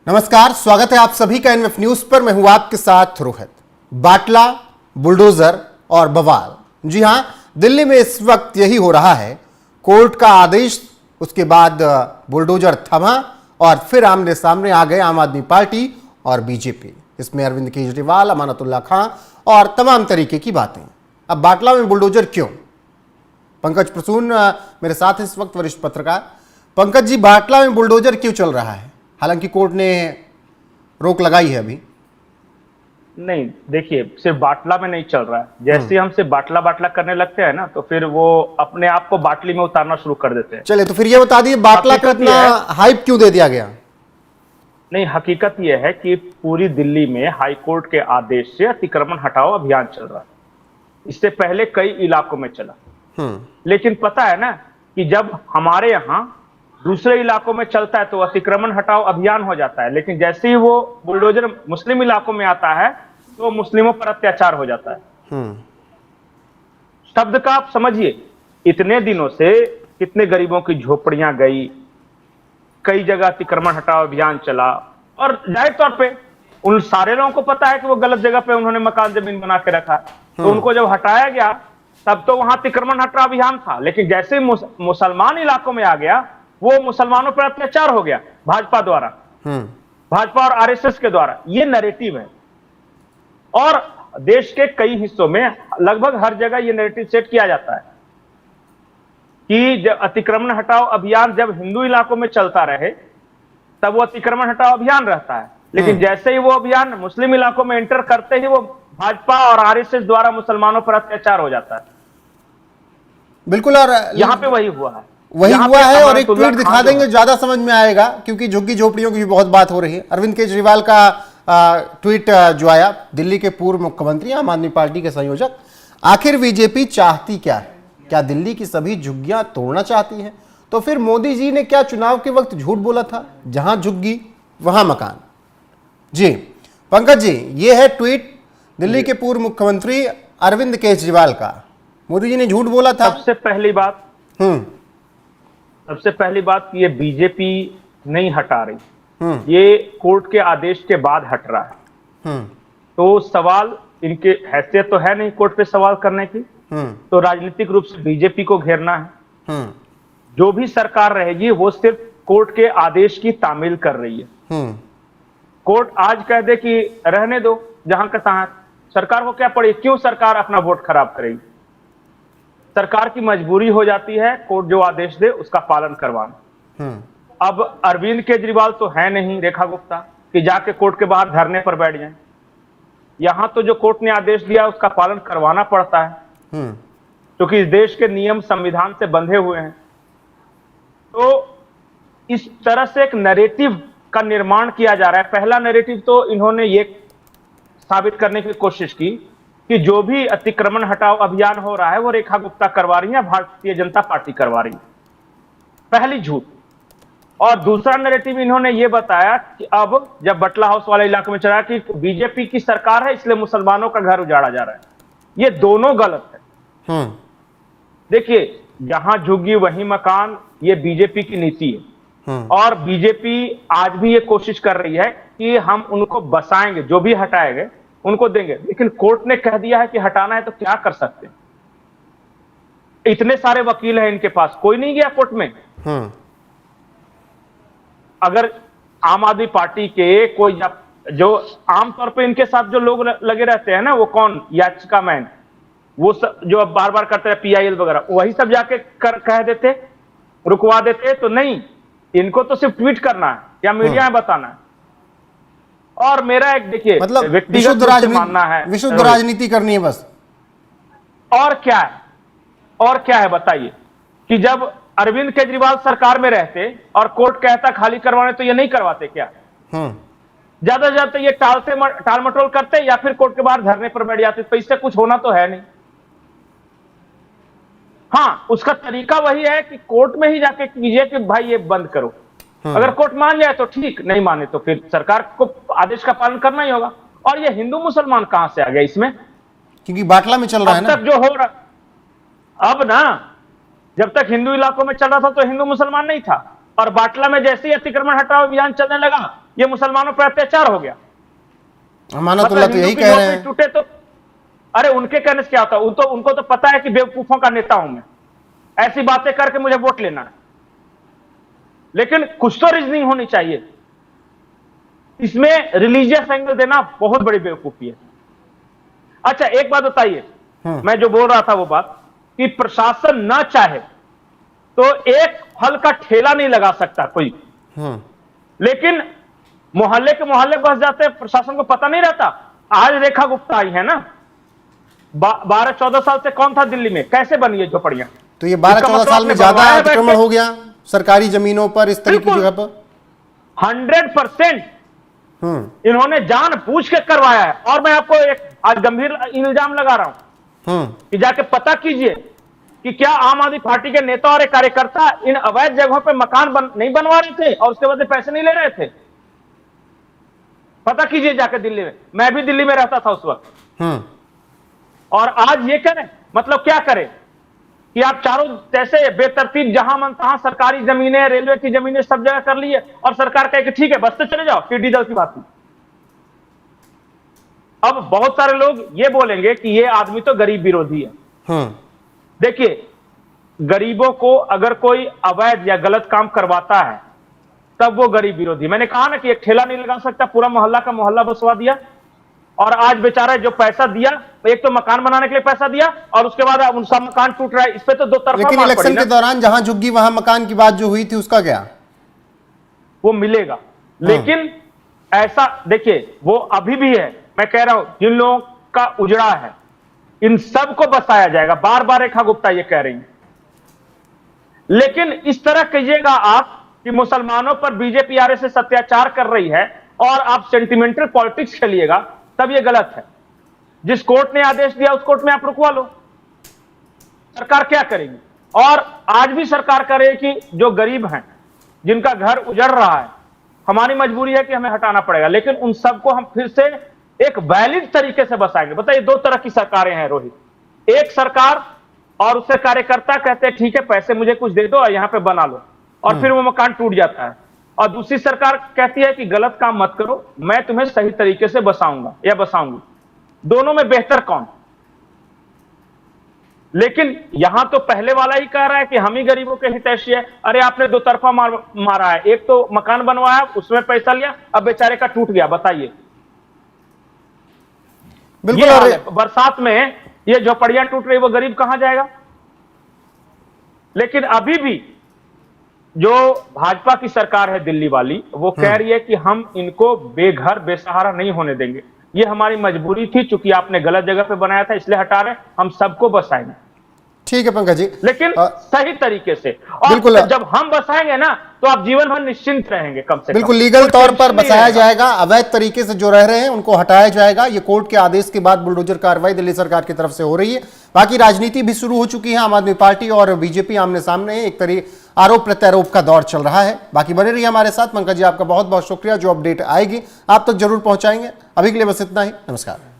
नमस्कार, स्वागत है आप सभी का एनएफ न्यूज पर। मैं हूं आपके साथ रोहित। बाटला, बुलडोजर और बवाल, जी हां, दिल्ली में इस वक्त यही हो रहा है। कोर्ट का आदेश, उसके बाद बुलडोजर थमा और फिर आमने सामने आ गए आम आदमी पार्टी और बीजेपी। इसमें अरविंद केजरीवाल, अमानतुल्लाह खां और तमाम तरीके की बातें। अब बाटला में बुलडोजर क्यों? पंकज प्रसून मेरे साथ इस वक्त, वरिष्ठ पत्रकार। पंकज जी, बाटला में बुलडोजर क्यों चल रहा है? हालांकि कोर्ट ने रोक लगाई है अभी। नहीं, देखिए, सिर्फ बाटला में नहीं चल रहा है। जैसे हम सिर्फ बाटला बाटला करने लगते हैं ना, तो फिर वो अपने आप को बाटली में उतारना शुरू कर देते हैं। चले, तो फिर ये बता दिए, बाटला को इतना हाइप क्यों दे दिया गया? नहीं, हकीकत यह है कि पूरी दिल्ली में हाई कोर्ट के आदेश से अतिक्रमण हटाओ अभियान चल रहा है। इससे पहले कई इलाकों में चला, लेकिन पता है ना कि जब हमारे यहाँ दूसरे इलाकों में चलता है तो अतिक्रमण हटाओ अभियान हो जाता है, लेकिन जैसे ही वो बुलडोजर मुस्लिम इलाकों में आता है तो मुस्लिमों पर अत्याचार हो जाता है। शब्द का आप समझिए, इतने दिनों से कितने गरीबों की झोपड़ियां गई, कई जगह अतिक्रमण हटाओ अभियान चला, और जाहिर तौर पे उन सारे लोगों को पता है कि वो गलत जगह पे उन्होंने मकान जमीन बना के रखा है, तो उनको जब हटाया गया तब तो वहां अतिक्रमण हटाओ अभियान था। लेकिन जैसे मुसलमान इलाकों में आ गया, वो मुसलमानों पर अत्याचार हो गया भाजपा द्वारा, भाजपा और आरएसएस के द्वारा। ये नैरेटिव है, और देश के कई हिस्सों में लगभग हर जगह ये नैरेटिव सेट किया जाता है कि जब अतिक्रमण हटाओ अभियान जब हिंदू इलाकों में चलता रहे तब वो अतिक्रमण हटाओ अभियान रहता है, लेकिन जैसे ही वो अभियान मुस्लिम इलाकों में एंटर करते ही वो भाजपा और आरएसएस द्वारा मुसलमानों पर अत्याचार हो जाता है। बिल्कुल, और यहां पे वही हुआ है, और एक ट्वीट दिखा देंगे, ज्यादा समझ में आएगा, क्योंकि झुग्गी झोपड़ियों की भी बहुत बात हो रही है। अरविंद केजरीवाल का ट्वीट जो आया, दिल्ली के पूर्व मुख्यमंत्री, आम आदमी पार्टी के संयोजक, आखिर बीजेपी चाहती क्या है? क्या दिल्ली की सभी झुग्गियां तोड़ना चाहती है? तो फिर मोदी जी ने क्या चुनाव के वक्त झूठ बोला था, जहां झुग्गी वहां मकान? जी पंकज जी, ये है ट्वीट दिल्ली के पूर्व मुख्यमंत्री अरविंद केजरीवाल का। मोदी जी ने झूठ बोला था। सबसे पहली बात ये बीजेपी नहीं हटा रही, ये कोर्ट के आदेश के बाद हट रहा है। तो सवाल, इनके हैसियत तो है नहीं कोर्ट पे सवाल करने की, तो राजनीतिक रूप से बीजेपी को घेरना है। जो भी सरकार रहेगी वो सिर्फ कोर्ट के आदेश की तामील कर रही है। कोर्ट आज कह दे कि रहने दो जहां का तहां, सरकार को क्या पड़ी, क्यों सरकार अपना वोट खराब करेगी? सरकार की मजबूरी हो जाती है कोर्ट जो आदेश दे उसका पालन करवाना। अब अरविंद केजरीवाल तो है नहीं रेखा गुप्ता कि जाके कोर्ट के बाहर धरने पर बैठ जाएं। यहां तो जो कोर्ट ने आदेश दिया उसका पालन करवाना पड़ता है, क्योंकि इस देश के नियम संविधान से बंधे हुए हैं। तो इस तरह से एक नैरेटिव का निर्माण किया जा रहा है। पहला नैरेटिव तो इन्होंने ये साबित करने की कोशिश की कि जो भी अतिक्रमण हटाओ अभियान हो रहा है वो रेखा गुप्ता करवा रही है, भारतीय जनता पार्टी करवा रही है, पहली झूठ। और दूसरा नैरेटिव इन्होंने ये बताया कि अब जब बटला हाउस वाले इलाके में चला कि बीजेपी की सरकार है इसलिए मुसलमानों का घर उजाड़ा जा रहा है। ये दोनों गलत है। देखिए, जहां झुग्गी वहीं मकान, ये बीजेपी की नीति है, और बीजेपी आज भी ये कोशिश कर रही है कि हम उनको बसाएंगे, जो भी हटाएंगे उनको देंगे। लेकिन कोर्ट ने कह दिया है कि हटाना है तो क्या कर सकते हैं? इतने सारे वकील हैं इनके पास, कोई नहीं गया कोर्ट में। अगर आम आदमी पार्टी के कोई, जो आमतौर पे इनके साथ जो लोग लगे रहते हैं ना, वो कौन, याचिका मैन, वो सब जो बार बार करते हैं पीआईएल वगैरह, वही सब जाके कह देते, रुकवा देते। तो नहीं, इनको तो सिर्फ ट्वीट करना है या मीडिया में बताना है। और मेरा एक, देखिए, मतलब व्यक्तिगत मानना है, विशुद्ध राजनीति करनी है बस। और क्या है, और क्या है बताइए? कि जब अरविंद केजरीवाल सरकार में रहते और कोर्ट कहता खाली करवाने, तो ये नहीं करवाते क्या? ज्यादा से ज्यादा ये टाल मटोल करते या फिर कोर्ट के बाहर धरने पर बैठ जाते, तो इससे कुछ होना तो है नहीं। हाँ, उसका तरीका वही है कि कोर्ट में ही जाके कीजिए कि भाई ये बंद करो। अगर कोर्ट मान जाए तो ठीक, नहीं माने तो फिर सरकार को आदेश का पालन करना ही होगा। और ये हिंदू मुसलमान कहां से आ गया इसमें? क्योंकि बाटला में चल रहा है ना। अब तक जो हो रहा, अब ना, जब तक हिंदू इलाकों में चल रहा था तो हिंदू मुसलमान नहीं था, और बाटला में जैसे ही अतिक्रमण हटाओ अभियान चलने लगा ये मुसलमानों पर अत्याचार हो गया। अमानतुल्लाह तो हिंदू यही की कह रहे नौकरी हैं। टूटे तो, अरे उनके कहने से क्या होता है, उनको तो पता है कि बेवकूफों का नेता हूं मैं, ऐसी बातें करके मुझे वोट लेना है। लेकिन कुछ तो रीजनिंग होनी चाहिए। इसमें रिलीजियस एंगल देना बहुत बड़ी बेवकूफी है। अच्छा एक बात बताइए, मैं जो बोल रहा था वो बात कि प्रशासन ना चाहे तो एक फल का ठेला नहीं लगा सकता कोई, लेकिन मोहल्ले के मोहल्ले बस जाते हैं, प्रशासन को पता नहीं रहता। आज रेखा गुप्ता आई है ना, 12-14 साल से कौन था दिल्ली में, कैसे बनी है झोपड़ियां? तो ये 12-14 साल में ज्यादा अतिक्रमण हो गया सरकारी जमीनों पर इस तरह की जगह पर। 100% इन्होंने जानबूझ के करवाया है। और मैं आपको एक आज गंभीर इल्जाम लगा रहा हूं कि जाके पता कीजिए कि क्या आम आदमी पार्टी के नेता और कार्यकर्ता इन अवैध जगहों पर मकान नहीं बनवा रहे थे और उसके बदले पैसे नहीं ले रहे थे। पता कीजिए जाके दिल्ली में, मैं भी दिल्ली में रहता था उस वक्त। और आज ये करें, मतलब क्या करें कि आप चारों जैसे बेतरतीब जहां मन तहां सरकारी जमीनें, रेलवे की जमीनें सब जगह कर ली है और सरकार कहे कि ठीक है बस से चले जाओ, टिड्डी दल की बात नहीं। अब बहुत सारे लोग ये बोलेंगे कि ये आदमी तो गरीब विरोधी है। देखिए, गरीबों को अगर कोई अवैध या गलत काम करवाता है तब वो गरीब विरोधी। मैंने कहा ना कि एक ठेला नहीं लगा सकता, पूरा मोहल्ला का मोहल्ला बसवा दिया। और आज बेचारा जो पैसा दिया, एक तो मकान बनाने के लिए पैसा दिया और उसके बाद उनका मकान टूट रहा है, इस पे तो दो तरफा। लेकिन इलेक्शन के दौरान जहां झुग्गी वहां मकान की बात जो हुई थी उसका क्या? वो मिलेगा। लेकिन ऐसा देखिए, वो अभी भी है। मैं कह रहा हूं जिन लोगों का उजड़ा है इन सबको बसाया जाएगा, बार बार रेखा गुप्ता ये कह रही है। लेकिन इस तरह कहिएगा आप कि मुसलमानों पर बीजेपी आरएसएस अत्याचार कर रही है और आप सेंटिमेंटल पॉलिटिक्स खेलिएगा, तब ये गलत है। जिस कोर्ट ने आदेश दिया उस कोर्ट में आप रुकवा लो। सरकार क्या करेगी? और आज भी सरकार करे कि जो गरीब हैं, जिनका घर उजड़ रहा है, हमारी मजबूरी है कि हमें हटाना पड़ेगा, लेकिन उन सबको हम फिर से एक वैलिड तरीके से बसाएंगे। बताइए, दो तरह की सरकारें हैं रोहित। एक सरकार और उससे कार्यकर्ता कहते हैं ठीक है पैसे मुझे कुछ दे दो और यहां पे बना लो, और फिर वो मकान टूट जाता है। और दूसरी सरकार कहती है कि गलत काम मत करो, मैं तुम्हें सही तरीके से बसाऊंगा या बसाऊंगी। दोनों में बेहतर कौन? लेकिन यहां तो पहले वाला ही कह रहा है कि हम ही गरीबों के हितैषी है। अरे आपने दो तरफा मारा है, एक तो मकान बनवाया उसमें पैसा लिया, अब बेचारे का टूट गया। बताइए, बिल्कुल। बरसात में ये झोपड़ियां टूट रही, वो गरीब कहां जाएगा? लेकिन अभी भी जो भाजपा की सरकार है दिल्ली वाली, वो कह रही है कि हम इनको बेघर बेसहारा नहीं होने देंगे। ये हमारी मजबूरी थी, चूंकि आपने गलत जगह पे बनाया था इसलिए हटा रहे, हम सबको बसाएंगे। ठीक है पंकज जी, लेकिन सही तरीके से। और बिल्कुल, जब हम बसाएंगे ना तो आप जीवन भर निश्चिंत रहेंगे। कम से बिल्कुल कम लीगल तौर पर बसाया जाएगा। अवैध तरीके से जो रह रहे हैं उनको हटाया जाएगा। ये कोर्ट के आदेश के बाद बुलडोजर कार्रवाई दिल्ली सरकार की तरफ से हो रही है। बाकी राजनीति भी शुरू हो चुकी है। आम आदमी पार्टी और बीजेपी आमने सामने, एक तरीके आरोप प्रत्यारोप का दौर चल रहा है। बाकी बने रहिए हमारे साथ। पंकज जी, आपका बहुत बहुत शुक्रिया। जो अपडेट आएगी आप तक जरूर पहुंचाएंगे। अभी के लिए बस इतना ही। नमस्कार।